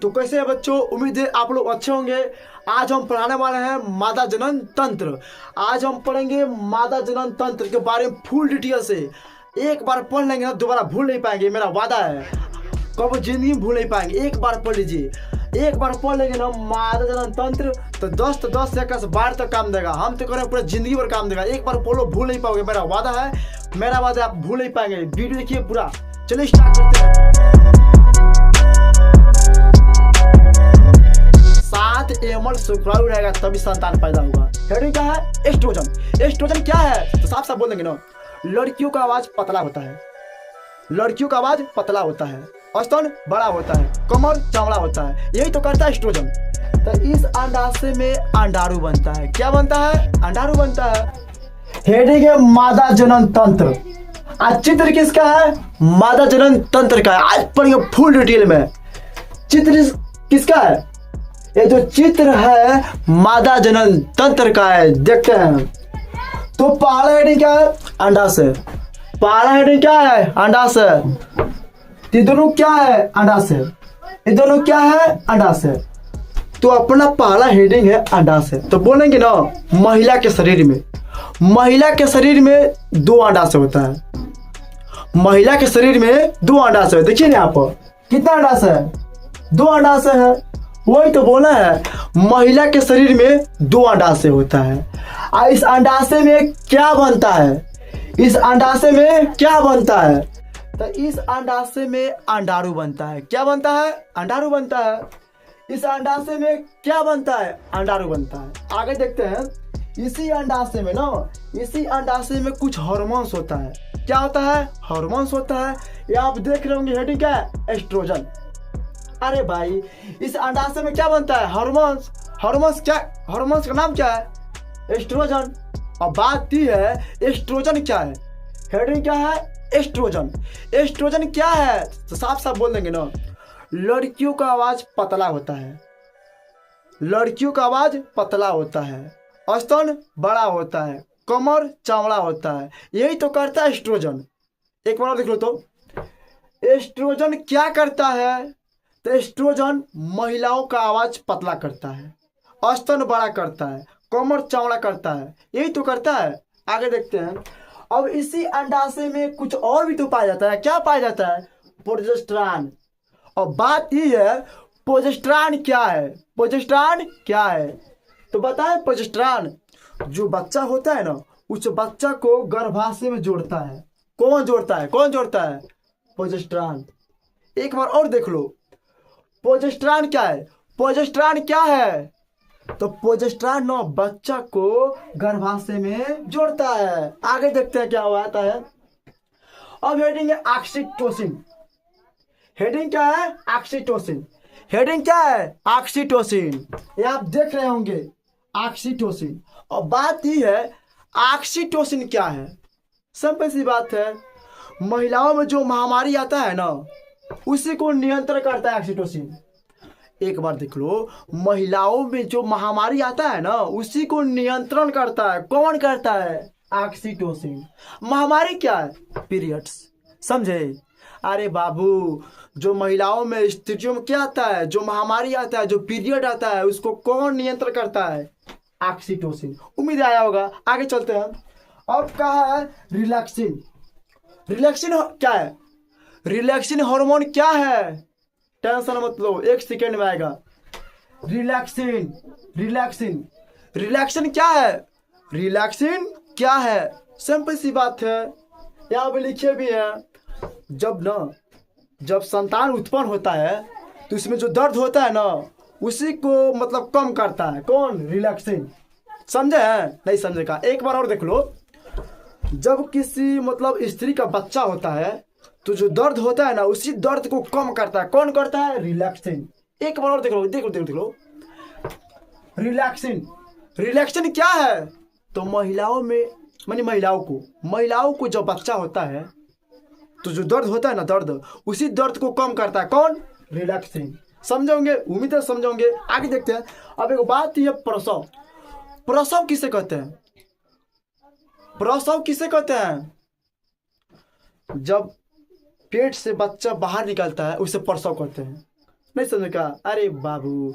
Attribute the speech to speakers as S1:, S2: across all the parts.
S1: तो कैसे है बच्चों, उम्मीद है आप लोग अच्छे होंगे। आज हम पढ़ाने वाले हैं मादा जनन तंत्र। आज हम पढ़ेंगे मादा जनन तंत्र के बारे में फुल डिटेल से। एक बार पढ़ लेंगे ना दोबारा भूल नहीं पाएंगे, मेरा वादा है। कब जिंदगी में भूल नहीं पाएंगे, एक बार पढ़ लीजिए। एक बार पढ़ लेंगे ना मादा जनन तंत्र तो 10 से 12 तक काम देगा। हम तो करें पूरा जिंदगी भर काम देगा। एक बार बोलो भूल नहीं पाओगे, मेरा वादा है। मेरा वादा आप भूल नहीं पाएंगे। वीडियो देखिए पूरा। चलिए स्टार्ट करते हैं। 7 ml शुक्राणु रहेगा तभी संतान पैदा होगा। हेडिंग क्या है? एस्ट्रोजन। एस्ट्रोजन क्या है तो साफ साफ बोल देंगे ना, लड़कियों का आवाज पतला होता है। लड़कियों का आवाज पतला होता है, स्तन बड़ा होता है, कमर चौड़ा होता है। यही तो करता है एस्ट्रोजन। तो इस अंडाशय में अंडाणु बनता है। क्या बनता है? अंडाणु बनता है। हेडिंग है मादा जनन तंत्र। आज चित्र किसका है? मादा जनन तंत्र का है। आज पढ़ेंगे फुल डिटेल में। चित्र किसका है? ये जो चित्र है मादा जनन तंत्र का है। देखते हैं। तो पहला हेडिंग क्या है? अंडाशय। पहला हेडिंग क्या है? अंडाशय। ये दोनों क्या है? अंडाशय। ये दोनों क्या है? अंडाशय। तो अपना पहला हेडिंग है अंडाशय। तो बोलेंगे ना, महिला के शरीर में, महिला के शरीर में 2 अंडाशय होता है। महिला के शरीर में 2 अंडाशय है। देखिए ना यहाँ पर कितना अंडाशय है? 2 अंडाशय है। वही तो बोला है, महिला के शरीर में 2 अंडाशय होता है। और इस अंडाशय में क्या बनता है? इस अंडाशय में क्या बनता है? तो इस अंडाशय में अंडाणु बनता है। क्या बनता है? अंडाणु बनता है। इस अंडाशय में क्या बनता है? अंडाणु बनता है। आगे देखते हैं। इसी अंडाशय में ना, इसी अंडाशय में कुछ हार्मोन्स होता है। क्या होता है? हार्मोन्स होता है। ये आप देख रहे होंगे हेडिंग क्या है? एस्ट्रोजन। अरे भाई, इस अंडाशय में क्या बनता है? हार्मोन्स। हार्मोन्स क्या? हार्मोन्स का नाम क्या है? एस्ट्रोजन। अब बात ये है एस्ट्रोजन क्या है। हेडिंग क्या है? एस्ट्रोजन। एस्ट्रोजन क्या है तो साफ साफ बोल देंगे ना, लड़कियों का आवाज पतला होता है। लड़कियों का आवाज पतला होता है, स्तन बड़ा होता है, कमर चौड़ा होता है। यही तो करता है एस्ट्रोजन। एक बार और देख लो तो, एस्ट्रोजन क्या करता है? तो एस्ट्रोजन महिलाओं का आवाज पतला करता है, स्तन बड़ा करता है, कमर चौड़ा करता है। यही तो करता है। आगे देखते हैं। अब इसी अंडाशय में कुछ और भी तो पाया जाता है। क्या पाया जाता है? प्रोजेस्टेरॉन। और बात यह है, प्रोजेस्टेरॉन क्या है? प्रोजेस्टेरॉन क्या है तो बताएं। प्रोजेस्टेरॉन जो बच्चा होता है ना, उस बच्चा को गर्भाशय में जोड़ता है। कौन जोड़ता है? कौन जोड़ता है? प्रोजेस्टेरॉन। एक बार और देख लो, प्रोजेस्टेरॉन क्या है? प्रोजेस्टेरॉन क्या है तो प्रोजेस्टेरॉन ना बच्चा को गर्भाशय में जोड़ता है। आगे देखते हैं क्या आता है। अब हेडिंग है ऑक्सीटोसिन। हेडिंग क्या है? ऑक्सीटोसिन। हेडिंग क्या है? ऑक्सीटोसिन। ये आप देख रहे होंगे ऑक्सीटोसिन। और बात यह है, ऑक्सीटोसिन क्या है? सिंपल सी बात है, महिलाओं में जो महामारी आता है ना, उसी को नियंत्रण करता है ऑक्सीटोसिन। एक बार देख लो, महिलाओं में जो महामारी आता है ना, उसी को नियंत्रण करता है। कौन करता है? ऑक्सीटोसिन। महामारी क्या है? पीरियड्स। समझे? अरे बाबू, जो महिलाओं में, स्त्रियों में क्या आता है, जो महामारी आता है, जो पीरियड आता है, उसको कौन नियंत्रण करता है? ऑक्सीटोसिन। उम्मीद आया होगा। आगे चलते हैं। अब कहा है रिलैक्सिन। रिलैक्सिन क्या है? रिलैक्सिन हार्मोन क्या है? टेंशन मत लो, 1 सेकेंड में आएगा। रिलैक्सिन। रिलैक्सिन। रिलैक्सिन क्या है? रिलैक्सिन क्या है? सिंपल सी बात है, यहाँ पे लिखे भी है। जब संतान उत्पन्न होता है तो उसमें जो दर्द होता है ना, उसी को मतलब कम करता है। कौन? रिलैक्सिन। समझे हैं? नहीं समझे का एक बार और देख लो। जब किसी मतलब स्त्री का बच्चा होता है तो जो दर्द होता है ना, उसी दर्द को कम करता है। कौन करता है? रिलैक्सिन। एक बार और देख लो, देख लो, देख लो। रिलैक्सिन। रिलैक्सिन क्या है तो महिलाओं में, मानी महिलाओं को जब बच्चा होता है तो जो दर्द होता है ना, दर्द, उसी दर्द को कम करता है। कौन? रिलैक्सिन। समझोगे? उम्मीद है समझोगे। आगे देखते हैं। अब एक बात ये, प्रसव। प्रसव किसे कहते हैं? प्रसव किसे कहते हैं? जब पेट से बच्चा बाहर निकलता है उसे प्रसव कहते हैं। नहीं समझ का? अरे बाबू,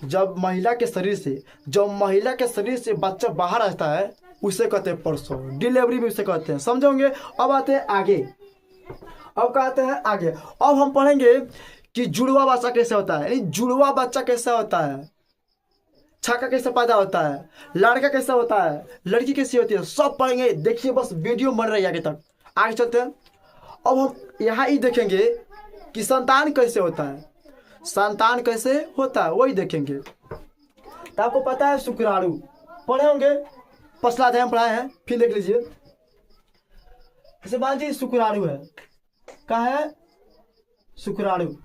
S1: जब महिला के शरीर से बच्चा बाहर आता है उसे कहते हैं प्रसव, डिलीवरी भी उसे कहते हैं, समझोगे। अब आते हैं आगे, अब कहते हैं आगे, अब हम पढ़ेंगे कि जुड़वा बच्चा कैसे होता है, यानी जुड़वा बच्चा कैसा होता है, छक्का कैसे पैदा होता है, लड़का कैसा होता है, लड़की कैसी होती है, सब पढ़ेंगे। देखिए बस वीडियो बन रही है आगे तक, आगे चलते हैं। अब हम यहाँ ही देखेंगे कि संतान कैसे होता है, संतान कैसे होता है वही देखेंगे। तो आपको पता है शुक्राणु पढ़े होंगे, पिछला अध्याय हम पढ़ाए हैं, फिर देख लीजिए। जैसे मान लीजिए शुक्राणु है, क्या है शुक्राणु,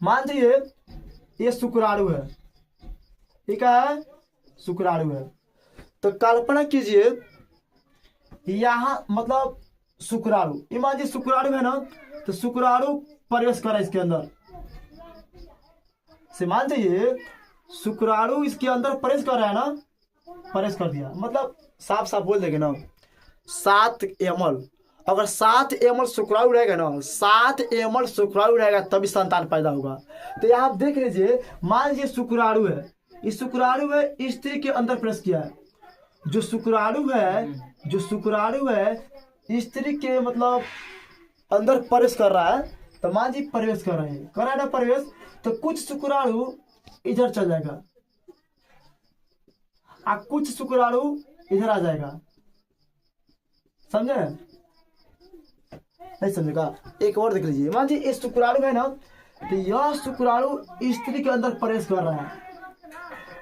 S1: मान लीजिए ये शुक्राणु है, ये क्या है शुक्राणु है। तो कल्पना कीजिए यहाँ मतलब शुक्राणु, ये मान लीजिए शुक्राणु है ना, तो शुक्राणु प्रवेश करा इसके अंदर से, मान लीजिए शुक्राणु इसके अंदर प्रवेश कर रहा है ना, प्रवेश कर दिया, मतलब साफ साफ बोल देंगे ना 7 ml, अगर 7 ml शुक्राणु रहेगा ना, 7 ml शुक्राणु रहेगा तभी संतान पैदा होगा। तो यहाँ आप देख लीजिए, मान लीजिए शुक्राणु है, इस शुक्राणु है स्त्री के अंदर प्रवेश किया है, जो शुक्राणु है स्त्री के मतलब अंदर प्रवेश कर रहा है। तो मान जी प्रवेश कर रहे हैं, कर रहा है ना प्रवेश, तो कुछ शुक्राणु इधर चल जाएगा और कुछ शुक्राणु इधर आ जाएगा, समझे नहीं समझेगा? एक और देख लीजिए, मान जी ये शुक्राणु है ना, तो यह शुक्राणु स्त्री के अंदर प्रवेश कर रहा है,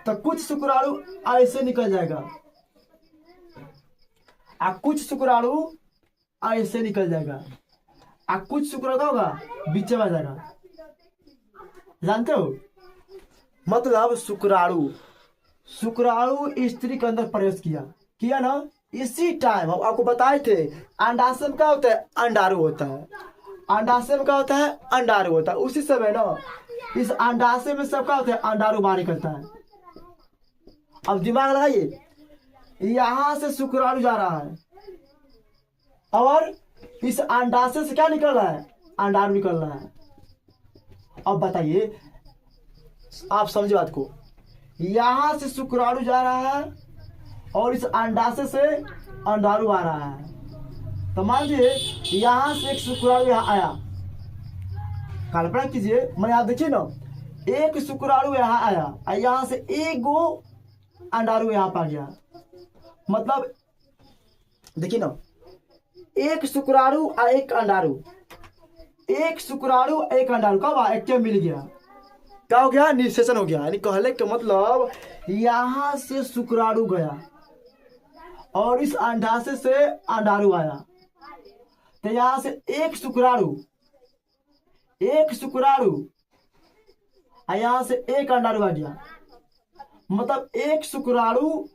S1: तो कुछ शुक्राणु ऐसे निकल जाएगा और कुछ शुक्राणु ऐसे निकल जाएगा और कुछ शुक्राणु होगा बीच में आ जाएगा, जानते हो? मतलब शुक्राणु स्त्री के अंदर प्रवेश किया ना, इसी टाइम हम आपको बताए थे अंडाशय में क्या होता है, अंडाणु होता है, अंडाशय में क्या होता है, अंडाणु होता है। उसी समय ना इस अंडाशय में सब क्या होता है, अंडाणु बाहर निकलता है। अब दिमाग लगाइए, यहां से शुक्राणु जा रहा है और इस अंडाशय से क्या निकल रहा है, अंडाणु निकल रहा है। अब बताइए, आप समझे बात को, यहां से शुक्राणु जा रहा है और इस अंडाशय से अंडाणु आ रहा है। तो मान लीजिए यहां से एक शुक्राणु यहाँ आया, कल्पना कीजिए, मैं आप देखिए ना, एक शुक्राणु यहाँ आया और यहां से एक गो अंडाणु यहाँ पा गया, मतलब देखिए ना, एक शुक्राणु और एक अंडाणु, एक शुक्राणु एक अंडाणु कब एक मिल गया, क्या हो गया, निषेचन हो गया। यानी कहले के मतलब यहां से शुक्राणु गया और इस अंडाशय से अंडाणु आया, तो यहां से एक शुक्राणु और यहां से एक अंडाणु आ गया, मतलब एक शुक्राणु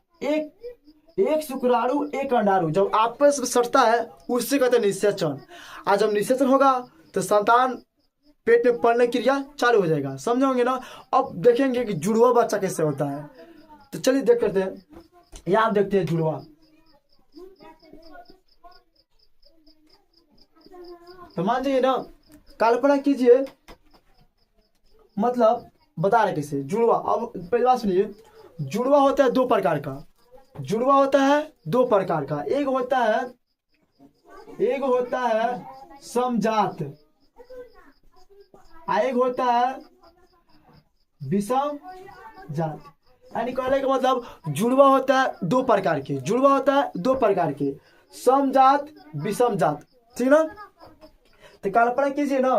S1: एक अंडाणु जब आपस में सटता है उससे कहते हैं निषेचन। आज जब निषेचन होगा तो संतान पेट में पड़ने की क्रिया चालू हो जाएगा, समझोगे ना? अब देखेंगे कि जुड़वा बच्चा कैसे होता है, तो चलिए देख करते हैं। यहाँ आप देखते हैं जुड़वा, तो मान लीजिए ना, कल्पना कीजिए, मतलब बता रहे कैसे जुड़वा। अब पहली बात सुनिए, जुड़वा होता है दो प्रकार का, जुड़वा होता है दो प्रकार का, एक होता है समजात, एक होता है विषम जात। यानी कहने का मतलब जुड़वा होता है दो प्रकार के, समजात विषम जात, ठीक ना? तो कल्पना कीजिए ना,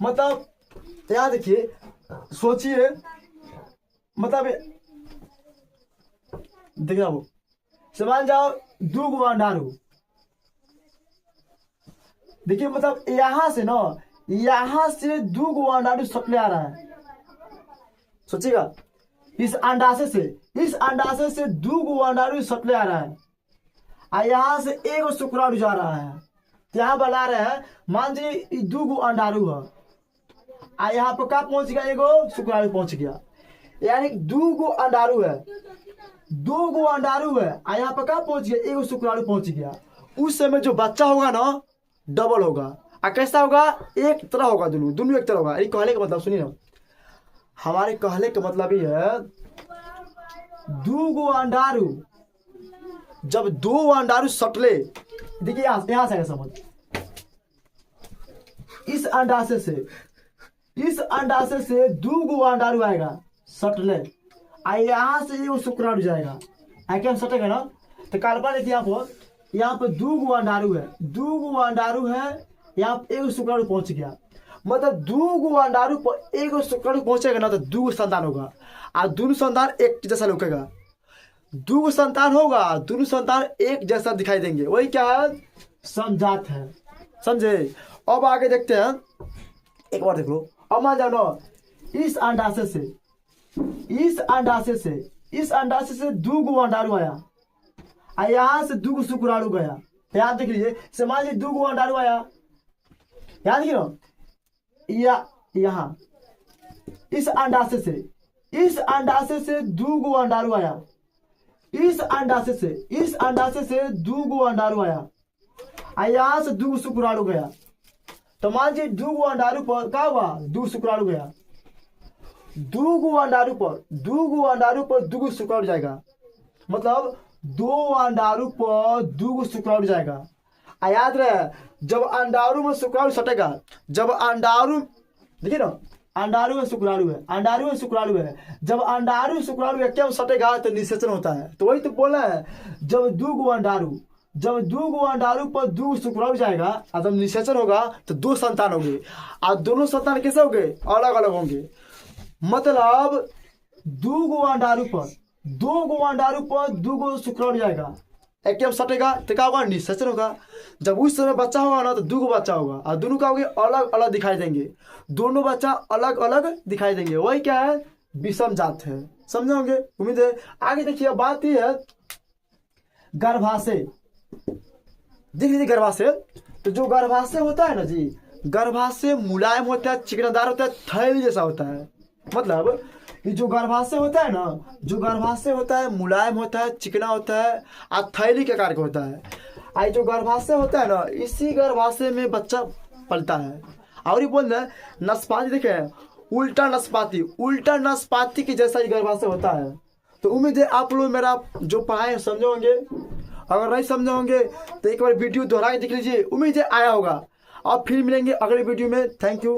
S1: मतलब यहाँ देखिए, सोचिए, मतलब देखिए वो समझ जाओ, दो गो अंडाणु, देखिए मतलब यहां से ना, यहां से दो गो अंडाणु सटले आ रहा है, सोचिएगा, इस अंडाशय से दो गो अंडाणु सटले आ रहा है और यहां से एक शुक्राणु जा रहा है। तो यहाँ बना रहे हैं, मान लीजिए दो गो अंडाणु है और यहाँ पर क्या पहुंच गया, एगो शुक्राणु पहुंच गया, यानी दो गो अंडाणु है और यहाँ पर क्या पहुंच गया, एगो शुक्राणु पहुंच गया। उस समय जो बच्चा होगा ना डबल होगा, कैसा होगा, एक तरह होगा, दोनों दोनों एक तरह होगा। ये कहले का मतलब सुनिए ना, हमारे कहले का मतलब ये है, दो गो अंडारू, जब दो अंडारू सटले, देखिए यहां से समझ, इस अंडाशय से दो गो अंडारू आएगा सटले, यहाँ से ये शुक्राणु जाएगा, आके हम सटेगा ना, तो कल्पना देखिए यहाँ पे दो गो अंडारू है, यहाँ पे एक शुक्राणु पहुंच गया, मतलब दो गो अंडारू पर एक शुक्राणु पहुंचेगा ना, तो दो गो संतान होगा, और दोनों संतान एक जैसा लौकेगा, दो गो संतान होगा, दोनों संतान एक जैसा दिखाई देंगे, वही क्या है, समजात है, समझे। अब आगे देखते हैं, एक बार देख लो, अब मान जाओ ना, इस अंडाशय से दो गो अंडारू आया, यहाँ से दो गो शुक्राणु गया, याद देख लीजिए, मान लीजिए दो गो अंडारू आया, याद देखिए ना, यहाँ इस अंडाशय से दो गो अंडारू आया, इस अंडाशय से दो गो अंडारू आया, यहाँ से दो गो शुक्राणु गया, तो मान लीजिए दो गो अंडारू पर क्या हुआ, दो शुक्राणु गया, दो गो अंडारू पर दो गो शुक्राणु जाएगा, मतलब दो अंडारू पर दो गो शुक्राणु जाएगा। याद रहे, जब अंडारू में शुक्राणु सटेगा, जब अंडारू देखिए ना, अंडारू में शुक्राणु है, जब अंडारू शुक्राणु एक में सटेगा तो निषेचन होता है, तो वही तो बोला है, जब दो गो अंडारू पर दो गो शुक्राणु जाएगा, और जब निषेचन होगा तो दो संतान होंगे, और दोनों संतान कैसे होंगे, अलग अलग होंगे, मतलब दो गो अंडारू पर दो गो शुक्राणु जाएगा, एक में सटेगा तो क्या होगा, निषेचन होगा, जब उस समय बच्चा होगा ना, तो दो गो बच्चा होगा, और दोनों क्या होंगे, अलग अलग दिखाई देंगे, दोनों बच्चा अलग अलग दिखाई देंगे, वही क्या है, विषम जात है, समझे होंगे, उम्मीद है। आगे देखिए, बात यह है गर्भाशय, देख लीजिए गर्भाशय, तो जो गर्भाशय होता है ना जी, गर्भाशय मुलायम होता है, चिकनादार होता है, थैली जैसा होता है, मतलब ये जो गर्भाशय होता है ना, मुलायम होता है, चिकना होता है, और थैली के आकार का होता है। आई जो गर्भाशय होता है ना, इसी गर्भाशय में बच्चा पलता है। और ये बोल रहे नाशपाती, देखे उल्टा नाशपाती की जैसा ही गर्भाशय होता है। तो उम्मीद है आप लोग मेरा जो पढ़ाए समझे होंगे, अगर नहीं समझे होंगे तो एक बार वीडियो दोहरा के देख लीजिए, उम्मीद है आया होगा। अब फिर मिलेंगे अगले वीडियो में, थैंक यू।